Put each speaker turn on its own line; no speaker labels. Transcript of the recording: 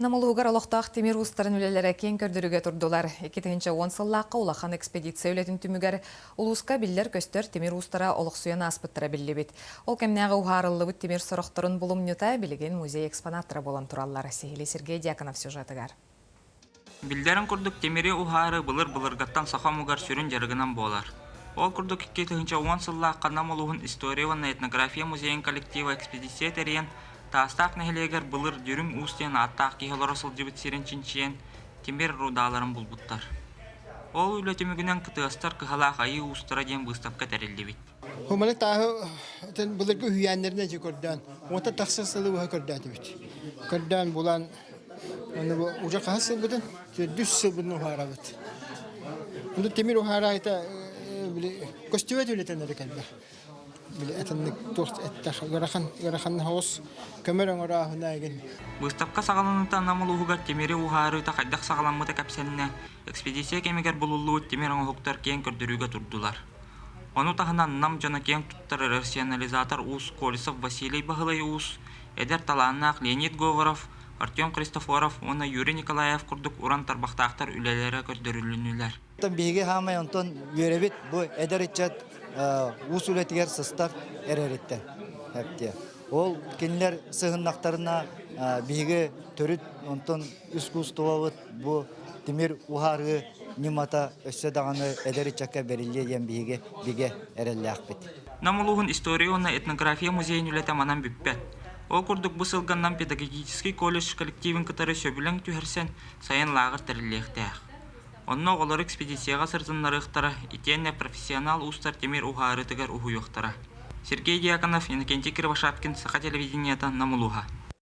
Намылуғар олықтақ темир ұстарын үлелері кен көрдіріге тұрдылар. 2010 сыллаққа улахан экспедиция үлетін түмігер ұлысқа білдер көстер темир ұстара олық суяна аспыттыра білі бет. Ол кәмнәғы ұғарылы бұд темир сұрықтырын бұлым нүта білген музей экспонаттыры болан тұраллар. Сехили Сергей Дьяконов сюжетігар.
Билдерін күрдік темире ұғары бұлыр-бұлырғаттан сақамуғар сүрін жарығынан болар. Ол күрдік 2010 сыллаққа намылуғын история ванна этнография музейін коллектива экспедиция терен Тастақ нәхелегер бұлыр дүрім ұстен аттақ кейхалар осыл жібіт серен чинчиен тембер рудаларын бұлбұттар. Ол үлетімігінен кытығыстар кыхалақ айы ұстыра ден бұстапқа тәрелді бет.
Хуманы тағы бұлырғы үйәнлеріне же көрден, ота тақсасылы ұға көрдәді бет. Көрден бұлан ұжа қағасыл бұдын, дүс сыл бұдын ұғара бет. Бұнды темір ұғара айта көстевет үлетенері кәлді.
Бұстапқа сағаланыта намылуғыға темері ұғарыта қайдақ сағаламыта кәпсәніне экспедиция кемегер бұлылуы темер оңықтар кен көрдіріге тұрдылар. Оны тағынан нам жана кен тұттар рационализатор ұс Колесов Василий Бағылай ұс, Эдер Таланнақ Леонид Говоров, Артем Кристофоров, оны Юрий Николаев күрдік уран тарбақтақтар үлелері көрдірілінілер.
Беге хамай онтон үйребет бұл Эдер итчат ұс үлетігер сыстар әререттен. Ол кенілер сығыннақтарына беге төріт онтон үскустуавыт бұл темір ұғарғы немата өсі дағаны Эдер итчакка берілі ен беге әрелі ақпет.
Намылуғын историяны этнография музейін үлеті манан бүппет. Ол күрдік бұсылғаннан педагогический колледж коллективін кытары сөбілің түхерсен сайын лағыр тәріліқтәқ. Онно олар экспедицияға сыртынлары ықтара, итенне профессионал устар темир ұғары тігер ұғы юқтара. Сергей Дьяконов, Иннокентий Кривошапкин, Саха телевидениета, Намылуға.